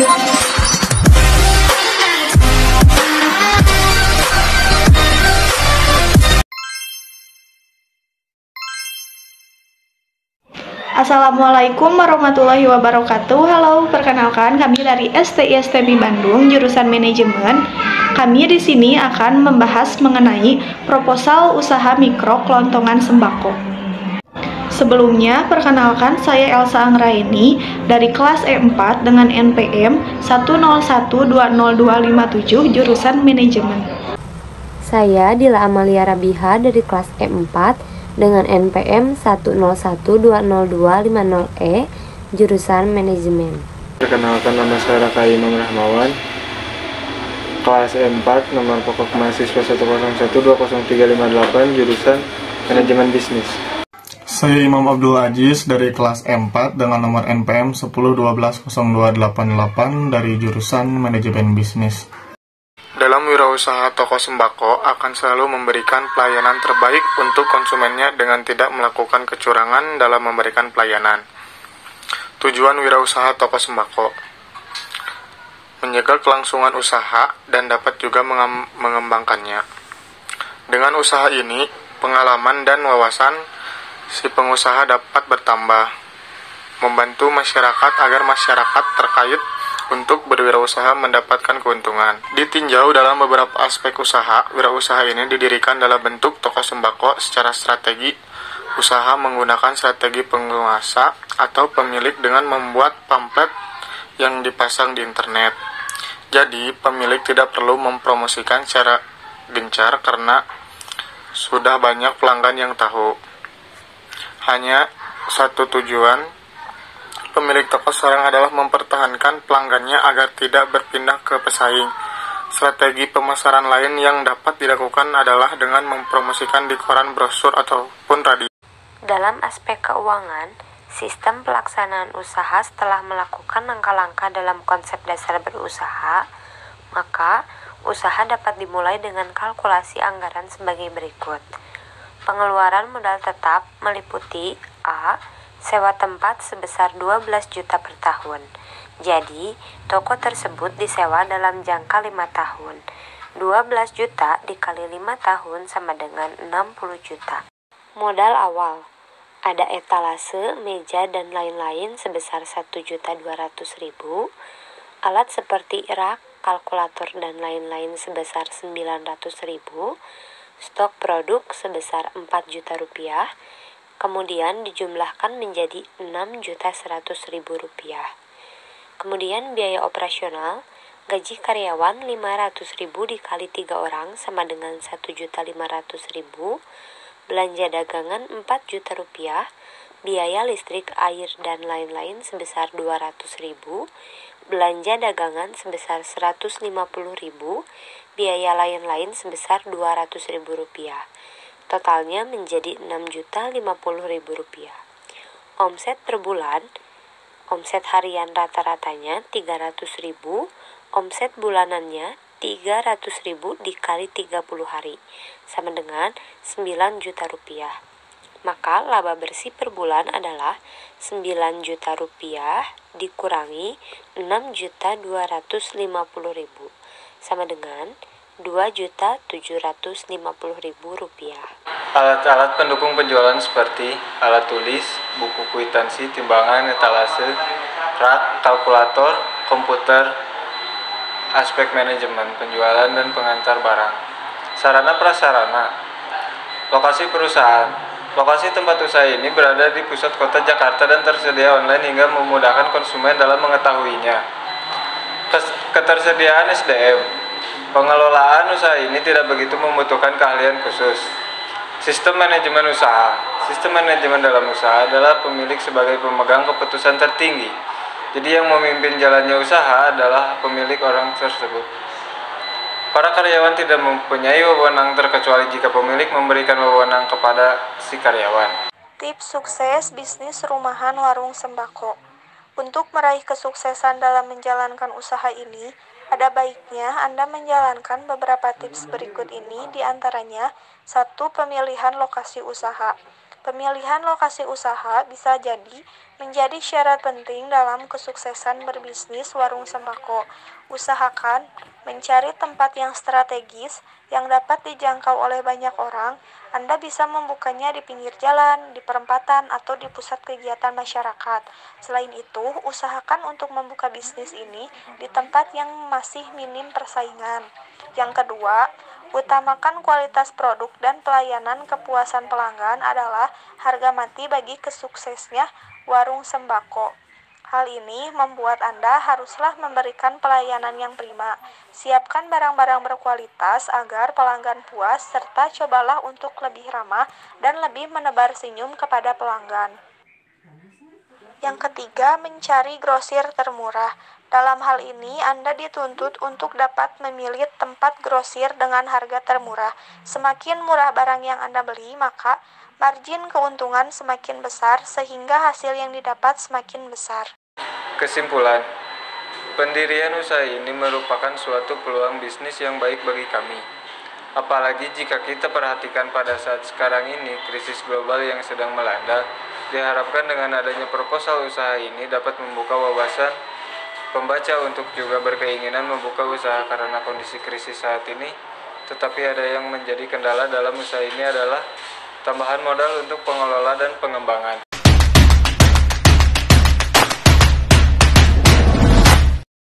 Assalamualaikum warahmatullahi wabarakatuh. Halo, perkenalkan kami dari STI Bandung, jurusan manajemen. Kami di sini akan membahas mengenai proposal usaha mikro kelontongan sembako. Sebelumnya, perkenalkan saya Elsa Anggraini dari kelas E4 dengan NPM 1012027 jurusan manajemen. Saya Dila Amalia Rabiha dari kelas E4 dengan NPM 101202550E jurusan manajemen. Perkenalkan, nama saya Raka Imam Rahmawan, kelas E4, nomor pokok mahasiswa 101-20358, jurusan manajemen bisnis. Saya Imam Abdul Aziz dari kelas E4 dengan nomor NPM 10120288 dari jurusan manajemen bisnis. Dalam wirausaha toko sembako akan selalu memberikan pelayanan terbaik untuk konsumennya dengan tidak melakukan kecurangan dalam memberikan pelayanan. Tujuan wirausaha toko sembako: menjaga kelangsungan usaha dan dapat juga mengembangkannya. Dengan usaha ini, pengalaman dan wawasan si pengusaha dapat bertambah, membantu masyarakat agar masyarakat terkait untuk berwirausaha mendapatkan keuntungan. Ditinjau dalam beberapa aspek usaha, wirausaha ini didirikan dalam bentuk toko sembako secara strategi. Usaha menggunakan strategi penguasa atau pemilik dengan membuat pamflet yang dipasang di internet. Jadi, pemilik tidak perlu mempromosikan secara gencar karena sudah banyak pelanggan yang tahu. Hanya satu tujuan pemilik toko sekarang adalah mempertahankan pelanggannya agar tidak berpindah ke pesaing. Strategi pemasaran lain yang dapat dilakukan adalah dengan mempromosikan di koran, brosur, ataupun radio. Dalam aspek keuangan, sistem pelaksanaan usaha setelah melakukan langkah-langkah dalam konsep dasar berusaha, maka usaha dapat dimulai dengan kalkulasi anggaran sebagai berikut. Pengeluaran modal tetap meliputi A. Sewa tempat sebesar 12 juta per tahun. Jadi, toko tersebut disewa dalam jangka 5 tahun. 12 juta dikali 5 tahun sama dengan 60 juta. Modal awal: ada etalase, meja, dan lain-lain sebesar 1.200.000, alat seperti rak, kalkulator, dan lain-lain sebesar 900.000, stok produk sebesar 4 juta rupiah, kemudian dijumlahkan menjadi 6.100.000 rupiah. Kemudian biaya operasional, gaji karyawan 500.000 dikali 3 orang sama dengan 1.500.000, belanja dagangan 4 juta rupiah, biaya listrik, air, dan lain-lain sebesar 200.000, belanja dagangan sebesar 150.000, biaya lain-lain sebesar 200.000 rupiah. Totalnya menjadi 6.050.000 rupiah. Omset per bulan, omset harian rata-ratanya 300.000, omset bulanannya 300.000 dikali 30 hari, sama dengan 9 juta rupiah. Maka laba bersih per bulan adalah 9 juta rupiah dikurangi 6.250.000, sama dengan 2.750.000 rupiah. Alat-alat pendukung penjualan seperti alat tulis, buku kwitansi, timbangan, etalase, rak, kalkulator, komputer, aspek manajemen penjualan dan pengantar barang. Sarana prasarana. Lokasi perusahaan. Lokasi tempat usaha ini berada di pusat kota Jakarta dan tersedia online hingga memudahkan konsumen dalam mengetahuinya. Ketersediaan SDM. Pengelolaan usaha ini tidak begitu membutuhkan keahlian khusus. Sistem manajemen usaha. Sistem manajemen dalam usaha adalah pemilik sebagai pemegang keputusan tertinggi. Jadi yang memimpin jalannya usaha adalah pemilik orang tersebut. Para karyawan tidak mempunyai wewenang terkecuali jika pemilik memberikan wewenang kepada si karyawan. Tips sukses bisnis rumahan warung sembako. Untuk meraih kesuksesan dalam menjalankan usaha ini, ada baiknya Anda menjalankan beberapa tips berikut ini, diantaranya 1. Pemilihan lokasi usaha. Pemilihan lokasi usaha bisa jadi menjadi syarat penting dalam kesuksesan berbisnis warung sembako. Usahakan mencari tempat yang strategis yang dapat dijangkau oleh banyak orang. Anda bisa membukanya di pinggir jalan, di perempatan, atau di pusat kegiatan masyarakat. Selain itu, usahakan untuk membuka bisnis ini di tempat yang masih minim persaingan. Yang kedua, utamakan kualitas produk dan pelayanan. Kepuasan pelanggan adalah harga mati bagi kesuksesnya warung sembako. Hal ini membuat Anda haruslah memberikan pelayanan yang prima. Siapkan barang-barang berkualitas agar pelanggan puas, serta cobalah untuk lebih ramah dan lebih menebar senyum kepada pelanggan. Yang ketiga, mencari grosir termurah. Dalam hal ini, Anda dituntut untuk dapat memilih tempat grosir dengan harga termurah. Semakin murah barang yang Anda beli, maka margin keuntungan semakin besar sehingga hasil yang didapat semakin besar. Kesimpulan, pendirian usaha ini merupakan suatu peluang bisnis yang baik bagi kami. Apalagi jika kita perhatikan pada saat sekarang ini, krisis global yang sedang melanda, diharapkan dengan adanya proposal usaha ini dapat membuka wawasan pembaca untuk juga berkeinginan membuka usaha karena kondisi krisis saat ini. Tetapi ada yang menjadi kendala dalam usaha ini adalah tambahan modal untuk pengelola dan pengembangan.